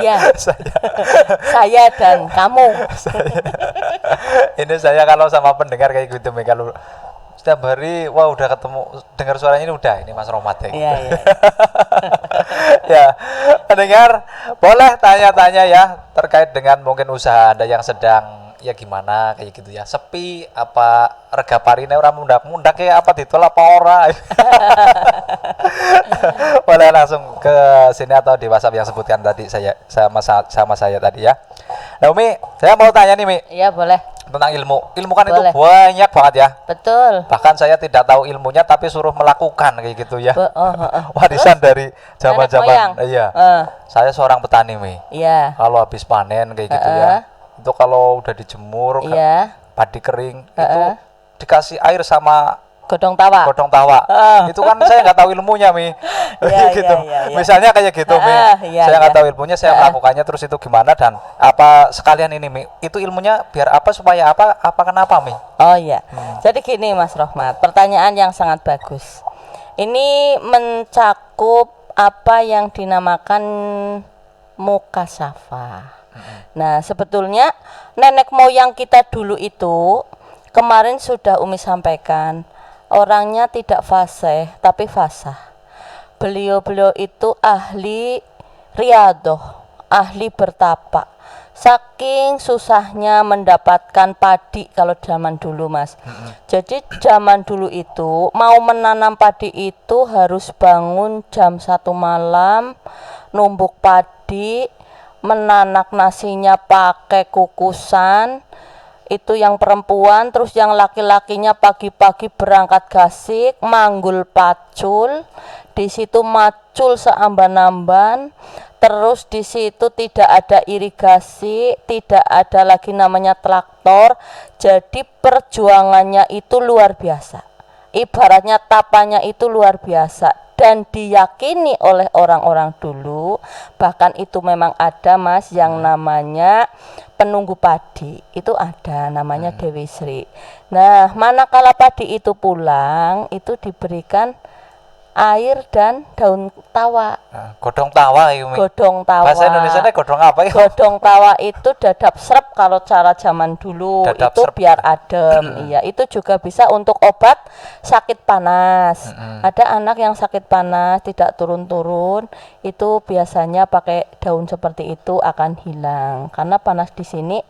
Ya, Saya, saya dan kamu. ini saya kalau sama pendengar kayak gitu Mi, kalau setiap hari wah udah ketemu dengar suaranya ini udah ini Mas Romat ya. Iya, iya. Ya, pendengar boleh tanya-tanya ya terkait dengan mungkin usaha Anda yang sedang ya gimana kayak gitu ya. Sepi apa rega parine ora mundak-mundak ya apa ditolak apa ora. Boleh langsung ke sini atau di WhatsApp yang sebutkan tadi saya sama saya tadi ya. Nah, Umi, saya mau tanya nih, Mi, Iya, boleh. tentang ilmu. Ilmu kan Boleh. itu banyak banget ya. Betul. Bahkan saya tidak tahu ilmunya tapi suruh melakukan kayak gitu ya. Warisan Terus? dari Nenek zaman-zaman. moyang? Iya. Saya seorang petani, Mi. Iya. Kalau habis panen kayak gitu ya. Itu kalau udah dijemur, Iya. padi kering, itu dikasih air sama Godong tawa. godong tawa. Itu kan saya nggak tahu ilmunya, Mi. Iya, Gitu. iya. Misalnya kayak gitu, Mi. Iya, Saya nggak iya. tahu ilmunya, saya melakukannya terus itu gimana dan apa sekalian ini, Mi. Itu ilmunya biar apa supaya apa kenapa, Mi? Oh iya. Jadi gini Mas Rohmat, pertanyaan yang sangat bagus. Ini mencakup apa yang dinamakan mukasyafah. Nah, sebetulnya nenek moyang kita dulu itu kemarin sudah Umi sampaikan, orangnya tidak fasih tapi fasah. Beliau-beliau itu ahli riadoh, ahli bertapa. Saking susahnya mendapatkan padi kalau zaman dulu, Mas. Jadi zaman dulu itu mau menanam padi itu harus bangun jam 1 malam, numbuk padi, menanak nasinya pakai kukusan. Itu yang perempuan, terus yang laki-lakinya pagi-pagi berangkat gasik, manggul pacul, di situ macul seamban-amban, terus di situ tidak ada irigasi, tidak ada lagi namanya traktor, jadi perjuangannya itu luar biasa. Ibaratnya tapanya itu luar biasa dan diyakini oleh orang-orang dulu, bahkan itu memang ada Mas yang namanya penunggu padi, itu ada namanya Dewi Sri. Nah, manakala padi itu pulang, itu diberikan air dan daun tawa. Godong tawa ya, Mi. Godong tawa. Bahasa Indonesianya godong apa ya? Godong tawa itu dadap serep kalau cara zaman dulu. Dadap itu serep. biar adem. Iya, itu juga bisa untuk obat sakit panas. Ada anak yang sakit panas tidak turun-turun, itu biasanya pakai daun seperti itu akan hilang. Karena panas di sini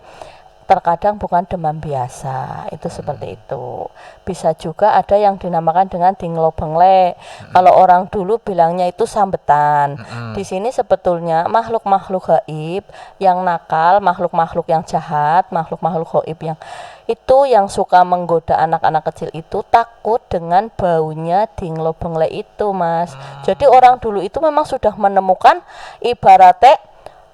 terkadang bukan demam biasa, itu seperti itu. Bisa juga ada yang dinamakan dengan dinglo bengle. Kalau orang dulu bilangnya itu sambetan. Di sini sebetulnya makhluk-makhluk gaib yang nakal, makhluk-makhluk yang jahat, makhluk-makhluk gaib yang itu yang suka menggoda anak-anak kecil itu takut dengan baunya dinglo bengle itu, Mas. Jadi orang dulu itu memang sudah menemukan ibaratnya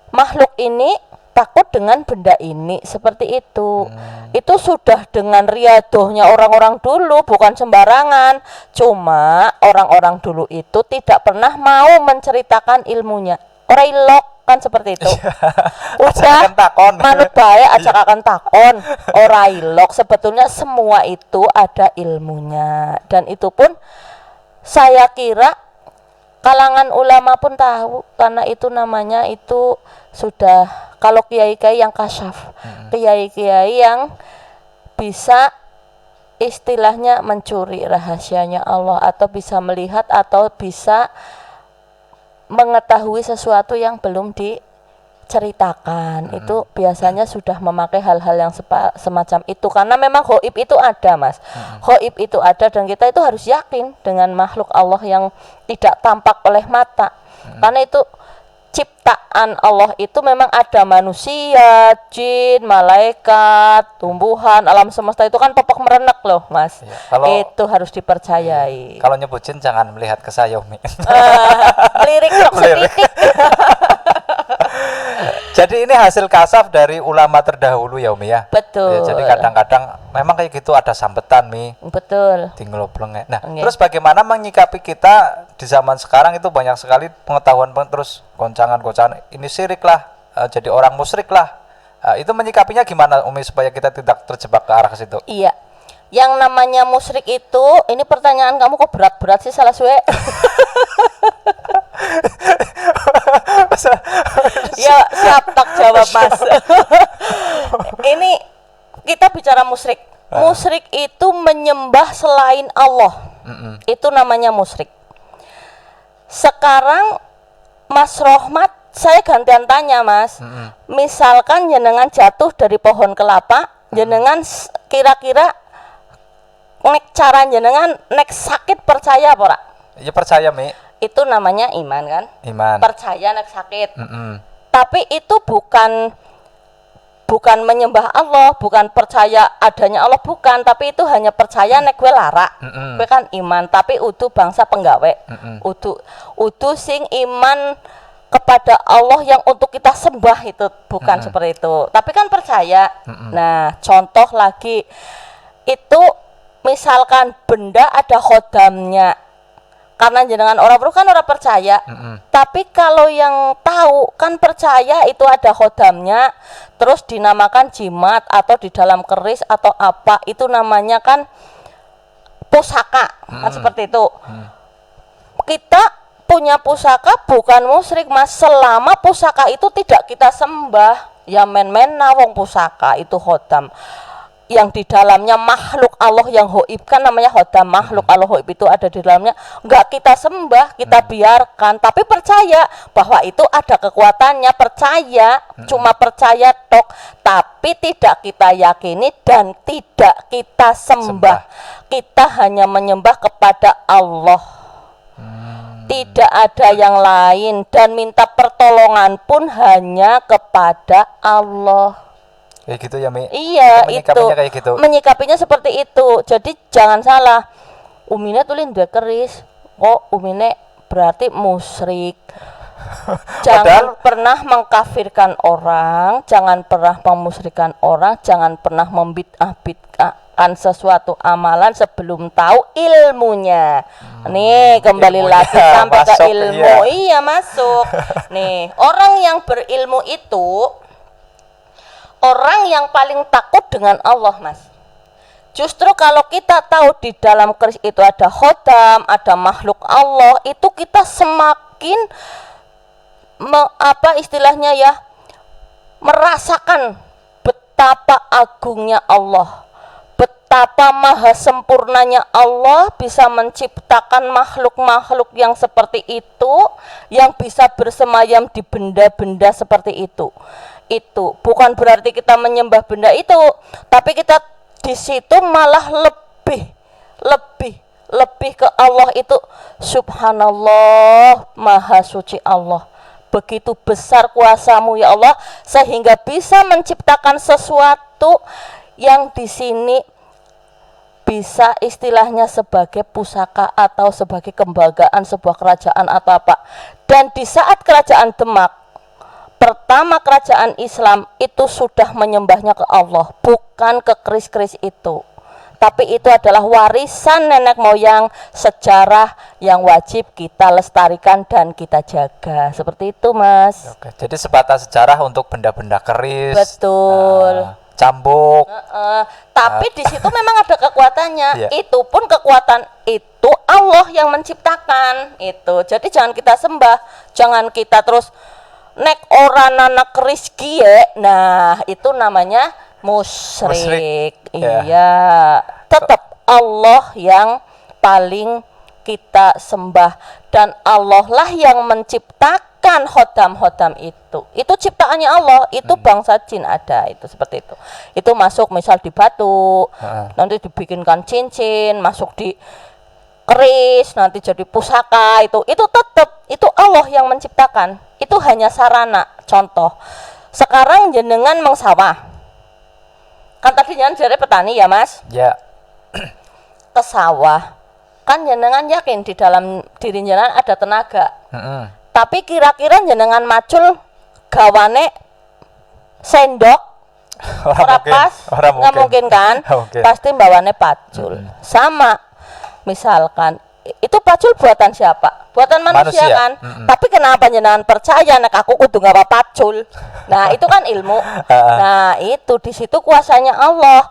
makhluk ini takut dengan benda ini seperti itu. Itu sudah dengan riadohnya orang-orang dulu, bukan sembarangan. Cuma orang-orang dulu itu tidak pernah mau menceritakan ilmunya. Ora ilok kan seperti itu. Udah manut bae ajak akan takon. Ora ilok, sebetulnya semua itu ada ilmunya. Dan itu pun saya kira kalangan ulama pun tahu, karena itu namanya itu sudah kalau kiai-kiai yang kasyaf, kiai-kiai yang bisa istilahnya mencuri rahasianya Allah atau bisa melihat atau bisa mengetahui sesuatu yang belum diceritakan. Itu biasanya sudah memakai hal-hal yang semacam itu karena memang ghaib itu ada, Mas. Ghaib itu ada dan kita itu harus yakin dengan makhluk Allah yang tidak tampak oleh mata. Karena itu ciptaan Allah itu memang ada manusia, jin, malaikat, tumbuhan, alam semesta itu kan popok merenek loh, Mas. Ya, itu harus dipercayai. Kalau nyebut jin jangan melihat ke saya, Umi. Lirik dok sedikit. Jadi ini hasil kasaf dari ulama terdahulu ya, Umi ya. Betul. Ya, jadi kadang-kadang memang kayak gitu ada sambetan, Mi. Betul. Tinggal bleng. Nah, terus bagaimana menyikapi kita di zaman sekarang itu banyak sekali pengetahuan terus goncangan-goncangan ini syirik lah, jadi orang musyrik lah. Itu menyikapinya gimana, Umi, supaya kita tidak terjebak ke arah ke situ? Iya. Yang namanya musyrik itu, ini pertanyaan kamu kok berat-berat sih salah suwe. Ya, siap tak jawab Mas. Ini kita bicara musyrik. Musyrik itu menyembah selain Allah. Itu namanya musyrik. Sekarang Mas Rohmat, saya gantian tanya Mas. Misalkan jenengan jatuh dari pohon kelapa, jenengan kira-kira nek cara jenengan nek sakit percaya apa ora? Ya percaya Mi. Itu namanya iman kan? Iman. Percaya nek sakit. Tapi itu bukan menyembah Allah, bukan percaya adanya Allah, bukan, tapi itu hanya percaya nek gue lara. Gue kan iman, tapi udu bangsa penggawe. Udu sing iman kepada Allah yang untuk kita sembah itu bukan seperti itu. Tapi kan percaya. Nah, contoh lagi itu misalkan benda ada khodamnya. Karena jenengan orang bro kan orang percaya, tapi kalau yang tahu kan percaya itu ada khodamnya, terus dinamakan jimat atau di dalam keris atau apa, itu namanya kan pusaka, kan seperti itu. Kita punya pusaka bukan musyrik Mas, selama pusaka itu tidak kita sembah, ya men-men nawong pusaka itu khodam. Yang di dalamnya makhluk Allah yang hoib kan namanya khodam, makhluk Allah hoib itu ada di dalamnya, enggak kita sembah, kita biarkan, tapi percaya bahwa itu ada kekuatannya, percaya, cuma percaya tok, tapi tidak kita yakini dan tidak kita sembah. Kita hanya menyembah kepada Allah, tidak ada yang lain, dan minta pertolongan pun hanya kepada Allah. Kayak gitu ya Mi. Iya, itu kayak gitu. Menyikapinya seperti itu. Jadi jangan salah. Umine tulin ndek keris. Kok umine berarti musyrik. Jangan pernah mengkafirkan orang, jangan pernah memusyrikan orang, jangan pernah membid'ah-bid'ahkan sesuatu amalan sebelum tahu ilmunya. Nih, kembali lagi sampai ke ilmu. Iya, masuk. Nih, orang yang berilmu itu orang yang paling takut dengan Allah Mas. Justru kalau kita tahu di dalam keris itu ada khodam, ada makhluk Allah, itu kita semakin istilahnya ya, merasakan betapa agungnya Allah, betapa maha sempurnanya Allah bisa menciptakan makhluk-makhluk yang seperti itu, yang bisa bersemayam di benda-benda seperti itu. Itu bukan berarti kita menyembah benda itu, tapi kita di situ malah lebih ke Allah itu. Subhanallah, maha suci Allah, begitu besar kuasamu ya Allah, sehingga bisa menciptakan sesuatu yang di sini bisa istilahnya sebagai pusaka atau sebagai kebanggaan sebuah kerajaan atau apa. Dan di saat kerajaan Demak pertama, kerajaan Islam itu sudah menyembahnya ke Allah, bukan ke keris-keris itu, tapi itu adalah warisan nenek moyang, sejarah yang wajib kita lestarikan dan kita jaga. Seperti itu Mas. Oke, jadi sebatas sejarah untuk benda-benda keris. Betul. Cambuk. Tapi di situ memang ada kekuatannya. Yeah. Itu pun kekuatan itu Allah yang menciptakan itu. Jadi jangan kita sembah, jangan kita terus nek orang anak rizki ya, nah itu namanya musyrik. Iya, tetap Allah yang paling kita sembah, dan Allah lah yang menciptakan khodam-khodam itu. Itu ciptaannya Allah, itu bangsa jin ada, itu seperti itu. Itu masuk misal di batu, nanti dibikinkan cincin, masuk di keris, nanti jadi pusaka, itu tetap itu Allah yang menciptakan. Itu hanya sarana. Contoh, sekarang jenengan mengsawah, kan tadi jenengan jadi petani ya Mas, ya, ke sawah kan jenengan yakin di dalam diri jenengan ada tenaga. Tapi kira-kira jenengan macul gawane sendok ora pas, nggak mungkin kan? Pasti bawane pacul. Sama misalkan itu pacul buatan siapa? Buatan manusia kan. Tapi kenapa jenengan percaya nek aku kudu gawa pacul? Nah, itu kan ilmu. Nah, itu di situ kuasanya Allah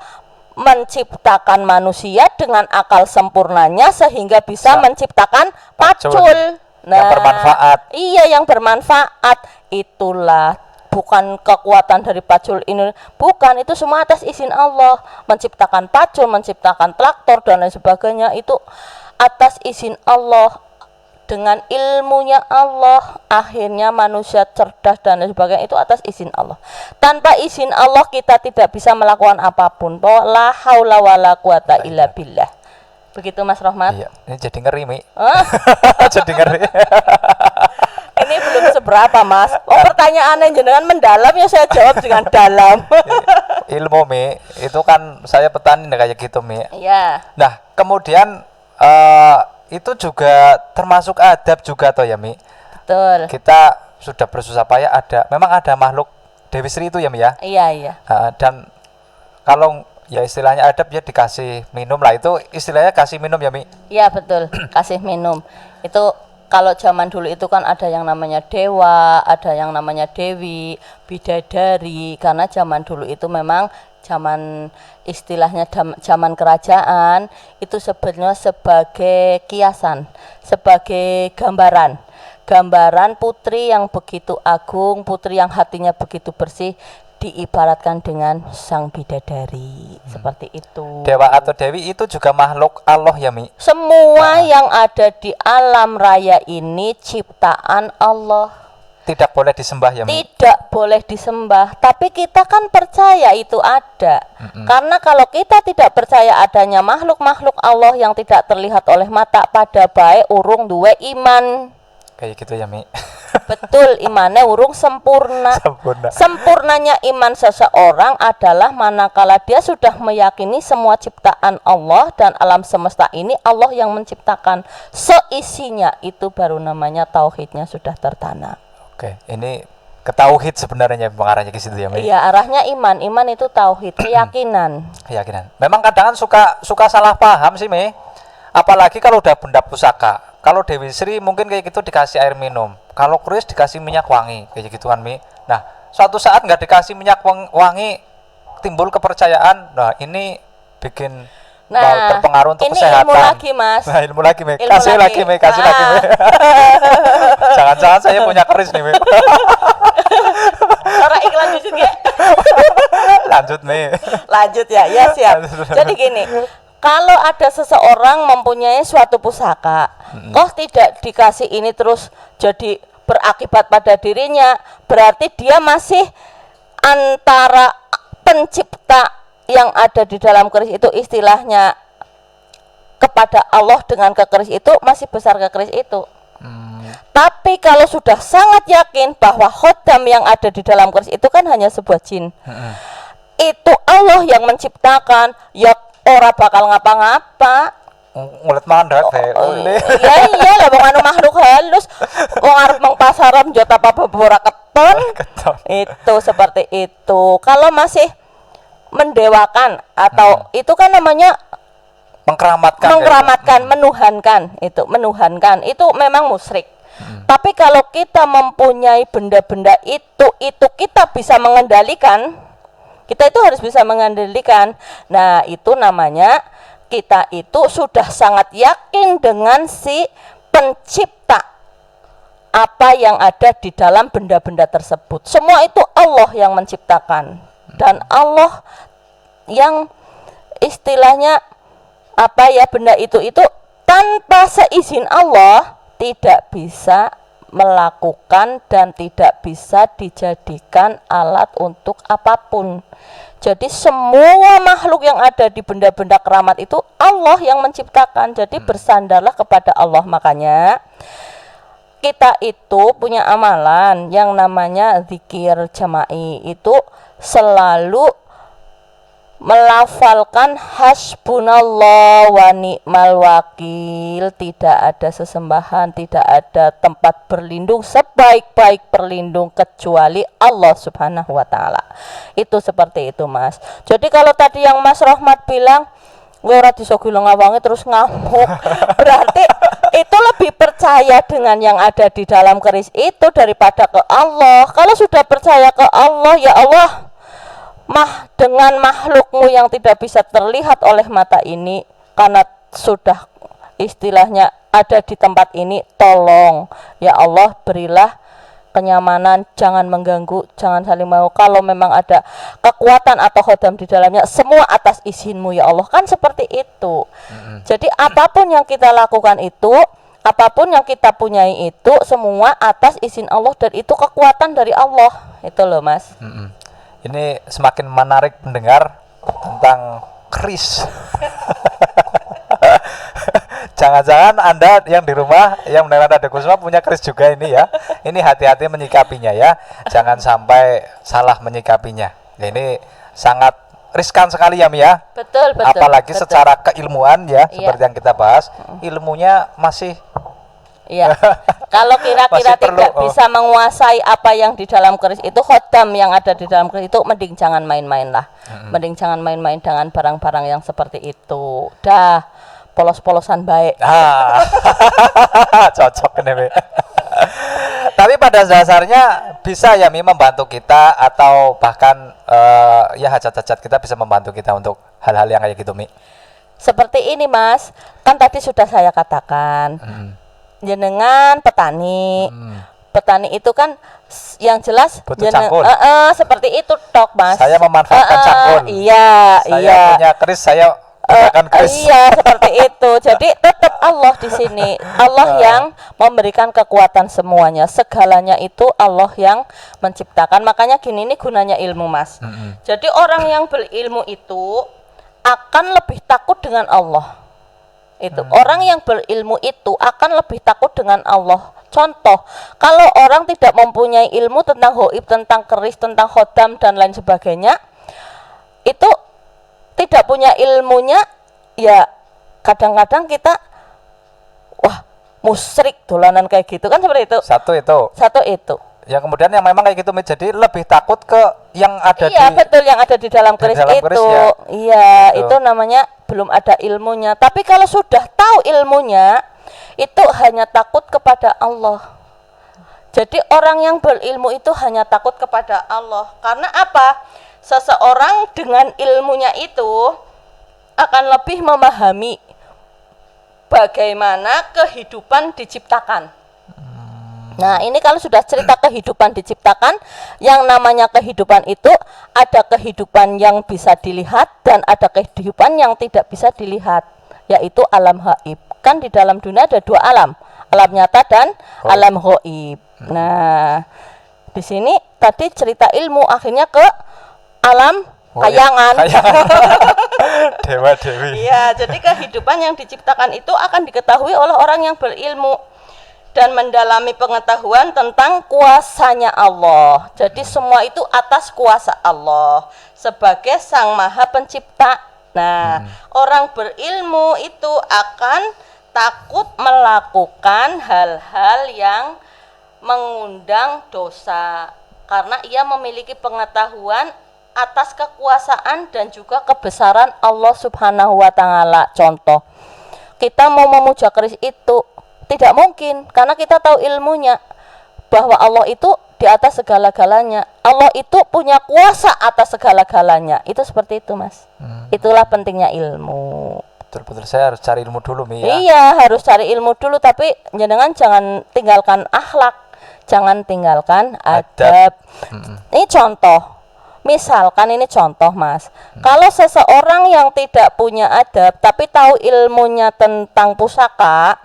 menciptakan manusia dengan akal sempurnanya sehingga bisa menciptakan pacul. yang bermanfaat. Iya, yang bermanfaat. Itulah bukan kekuatan dari pacul ini, bukan, itu semua atas izin Allah. Menciptakan pacul, menciptakan traktor dan lain sebagainya itu atas izin Allah. Dengan ilmunya Allah akhirnya manusia cerdas dan lain sebagainya, itu atas izin Allah. Tanpa izin Allah kita tidak bisa melakukan apapun. Bahwa la haula wala quwata illa billah. Begitu Mas Rohmat. Iya, ini jadi ngeri Mi. Jadi ngeri. Ini belum seberapa Mas. Oh, pertanyaannya jenengan mendalam, ya saya jawab dengan dalam. Ilmu Mi, itu kan saya petani kayak gitu Mi. Iya. Nah kemudian itu juga termasuk adab juga toh ya Mi. Betul. Kita sudah bersusah payah, memang ada makhluk Dewi Sri itu ya Mi ya. Iya. Dan kalau ya istilahnya adab ya dikasih minum lah, itu istilahnya kasih minum ya Mi. Iya betul, kasih minum. Itu kalau zaman dulu itu kan ada yang namanya dewa, ada yang namanya dewi, bidadari. Karena zaman dulu itu memang zaman istilahnya zaman kerajaan itu sebenarnya sebagai kiasan, sebagai gambaran putri yang begitu agung, putri yang hatinya begitu bersih, diibaratkan dengan sang bidadari. Seperti itu. Dewa atau dewi itu juga makhluk Allah ya Mi. Semua yang ada di alam raya ini ciptaan Allah. Tidak boleh disembah ya Mi. Tidak boleh disembah, tapi kita kan percaya itu ada. Karena kalau kita tidak percaya adanya makhluk-makhluk Allah yang tidak terlihat oleh mata, pada baik urung duwe iman. Kayak gitu ya Mi. Betul, imannya urung sempurna. Sempurnanya iman seseorang adalah manakala dia sudah meyakini semua ciptaan Allah dan alam semesta ini Allah yang menciptakan seisinya, itu baru namanya tauhidnya sudah tertanam. Oke, ini ke tauhid sebenarnya pengarahnya ke situ ya Mi. Iya, arahnya iman. Iman itu tauhid, keyakinan. Keyakinan. Memang kadang suka salah paham sih Mi. Apalagi kalau udah benda pusaka. Kalau Dewi Sri mungkin kayak gitu dikasih air minum. Kalau keris dikasih minyak wangi kayak gitu kan Mi. Nah, suatu saat nggak dikasih minyak wangi, timbul kepercayaan. Nah, ini bikin terpengaruh untuk ini kesehatan. Ilmu lagi Mas. Nah, ilmu lagi Mi. Kasih lagi Mi. Jangan-jangan saya punya keris nih Mi. Orang iklan bisnis ya. Lanjut Mi. Lanjut ya. Ya siap. Jadi gini, kalau ada seseorang mempunyai suatu pusaka, kok tidak dikasih ini terus jadi berakibat pada dirinya, berarti dia masih antara pencipta yang ada di dalam keris itu, istilahnya kepada Allah dengan kekeris itu masih besar kekeris itu. Tapi kalau sudah sangat yakin bahwa khodam yang ada di dalam keris itu kan hanya sebuah jin, itu Allah yang menciptakan, ya ora bakal ngapa-ngapa. Ngulet mandat iya lah, wong anu makhluk halus wong arep meng pasaran njot apa bebora keton. Itu seperti itu. Kalau masih mendewakan atau itu kan namanya mengkeramatkan, menuhankan itu memang musyrik. Tapi kalau kita mempunyai benda-benda itu kita bisa mengendalikan. Kita itu harus bisa mengendalikan. Nah, itu namanya kita itu sudah sangat yakin dengan si pencipta apa yang ada di dalam benda-benda tersebut. Semua itu Allah yang menciptakan dan Allah yang istilahnya apa ya, benda itu tanpa seizin Allah tidak bisa melakukan dan tidak bisa dijadikan alat untuk apapun. Jadi semua makhluk yang ada di benda-benda keramat itu Allah yang menciptakan. Jadi bersandarlah kepada Allah. Makanya kita itu punya amalan yang namanya zikir jama'i, itu selalu melafalkan hasbunallah wa ni'mal wakil. Tidak ada sesembahan, tidak ada tempat berlindung sebaik-baik berlindung kecuali Allah subhanahu wa ta'ala. Itu seperti itu Mas. Jadi kalau tadi yang Mas Rohmat bilang ora disogilo ngawangi terus ngamuk, berarti itu lebih percaya dengan yang ada di dalam keris itu daripada ke Allah. Kalau sudah percaya ke Allah, ya Allah, dengan makhlukmu yang tidak bisa terlihat oleh mata ini, karena sudah istilahnya ada di tempat ini, tolong ya Allah berilah kenyamanan, jangan mengganggu, jangan saling mau. Kalau memang ada kekuatan atau khodam di dalamnya, semua atas izinmu ya Allah, kan seperti itu. Jadi apapun yang kita lakukan itu, apapun yang kita punyai itu, semua atas izin Allah, dan itu kekuatan dari Allah. Itu loh Mas. Ini semakin menarik mendengar tentang keris. Jangan-jangan Anda yang di rumah yang mendengar Radio Kusuma punya keris juga ini ya. Ini hati-hati menyikapinya ya. Jangan sampai salah menyikapinya. Ya, ini sangat riskan sekali ya Mia. Betul. Apalagi betul. secara keilmuan ya, Iya. seperti yang kita bahas, ilmunya masih Iya. Kalau kira-kira Masih perlu, tidak bisa menguasai apa yang di dalam keris itu, khodam yang ada di dalam keris itu, mending jangan main-main lah. Mending jangan main-main dengan barang-barang yang seperti itu. Dah polos-polosan baik. cocok nih. Tapi pada dasarnya bisa ya Mi membantu kita, atau bahkan ya hajat-hajat kita bisa membantu kita untuk hal-hal yang kayak gitu Mi. Seperti ini Mas, kan tadi sudah saya katakan, jenengan petani. Petani itu kan yang jelas Butuh cangkul. seperti itu tok Mas. Saya memanfaatkan cangkul. Iya, Saya punya keris, saya gunakan keris. Iya, seperti itu. Jadi tetap Allah di sini. Allah yang memberikan kekuatan semuanya. Segalanya itu Allah yang menciptakan. Makanya gini, ini gunanya ilmu Mas. Jadi orang yang berilmu itu akan lebih takut dengan Allah. Itu orang yang berilmu itu akan lebih takut dengan Allah. Contoh, kalau orang tidak mempunyai ilmu tentang gaib, tentang keris, tentang khodam dan lain sebagainya, itu tidak punya ilmunya, ya kadang-kadang kita wah musyrik dolanan kayak gitu kan, seperti itu. Satu itu. Ya kemudian yang memang kayak gitu jadi lebih takut ke yang ada iya, di betul, yang ada di dalam keris dalam itu. keris, ya. Iya, Betul. itu namanya belum ada ilmunya. Tapi kalau sudah tahu ilmunya, itu hanya takut kepada Allah. Jadi orang yang berilmu itu hanya takut kepada Allah. Karena apa? Seseorang dengan ilmunya itu akan lebih memahami bagaimana kehidupan diciptakan. Nah, ini kalau sudah cerita kehidupan diciptakan, yang namanya kehidupan itu ada kehidupan yang bisa dilihat dan ada kehidupan yang tidak bisa dilihat, yaitu alam gaib. Kan di dalam dunia ada dua alam, alam nyata dan alam gaib. Nah, di sini tadi cerita ilmu akhirnya ke alam kayangan. Dewa Dewi. Iya, jadi kehidupan yang diciptakan itu akan diketahui oleh orang yang berilmu dan mendalami pengetahuan tentang kuasanya Allah. Jadi semua itu atas kuasa Allah sebagai Sang Maha Pencipta. Nah, orang berilmu itu akan takut melakukan hal-hal yang mengundang dosa karena ia memiliki pengetahuan atas kekuasaan dan juga kebesaran Allah Subhanahu wa Ta'ala. Contoh, kita mau memuja keris itu tidak mungkin karena kita tahu ilmunya bahwa Allah itu di atas segala-galanya. Allah itu punya kuasa atas segala-galanya. Itu seperti itu Mas. Itulah pentingnya ilmu. Betul-betul, saya harus cari ilmu dulu Mi ya. Iya, harus cari ilmu dulu, tapi jangan tinggalkan akhlak, jangan tinggalkan adab. Ini contoh. Misalkan ini contoh Mas, kalau seseorang yang tidak punya adab tapi tahu ilmunya tentang pusaka,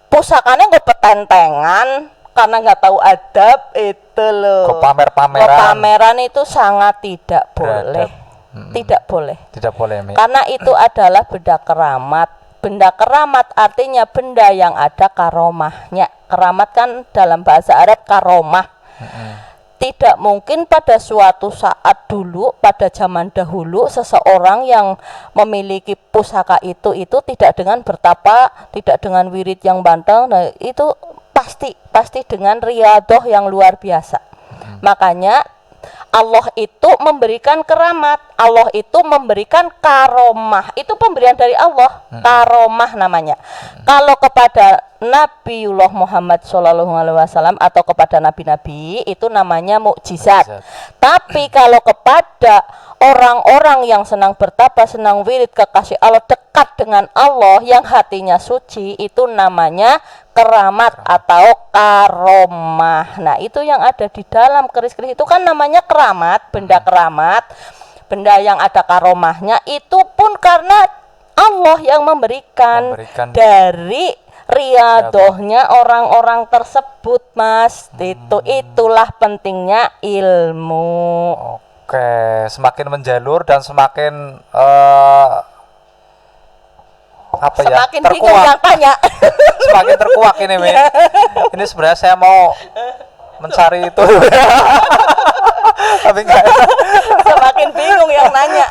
pusakanya nggak petentengan karena nggak tahu adab, itu loh. Pameran itu sangat tidak boleh. Tidak boleh. Mi. Karena itu adalah benda keramat. Benda keramat artinya benda yang ada karomahnya. Keramat kan dalam bahasa Arab karomah. Tidak mungkin pada suatu saat dulu, pada zaman dahulu, seseorang yang memiliki pusaka itu tidak dengan bertapa, tidak dengan wirid yang banteng, nah itu pasti dengan riyadhah yang luar biasa. Makanya Allah itu memberikan keramat, Allah itu memberikan karomah, itu pemberian dari Allah, karomah namanya. Kalau kepada Nabiullah Muhammad SAW atau kepada nabi-nabi itu namanya mukjizat. Tapi kalau kepada orang-orang yang senang bertapa, senang wirid, kekasih Allah, dekat dengan Allah, yang hatinya suci, itu namanya keramat atau karomah. Nah, itu yang ada di dalam keris-keris itu kan namanya keramat, benda keramat, benda yang ada karomahnya, itu pun karena Allah yang memberikan dari riadohnya orang-orang tersebut, Mas. Itulah pentingnya ilmu. Oke, semakin menjalur dan semakin semakin bingung yang tanya. Semakin terkuak ini, Mi. Ini sebenarnya saya mau mencari itu. Tapi enggak. Semakin bingung yang nanya.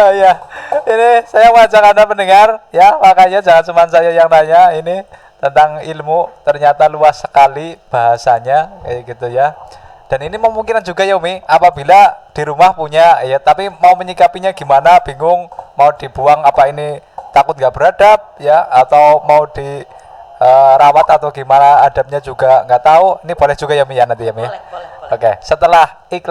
Ya, ini saya mengajak Anda mendengar ya, makanya jangan cuma saya yang nanya, ini tentang ilmu ternyata luas sekali bahasanya kayak gitu ya. Dan ini memungkinkan juga ya Umi, apabila di rumah punya ya, tapi mau menyikapinya gimana, bingung, mau dibuang apa ini takut nggak beradab ya, atau mau dirawat atau gimana adabnya juga nggak tahu, ini boleh juga ya Mi ya nanti ya Mi. Boleh. Oke, setelah iklan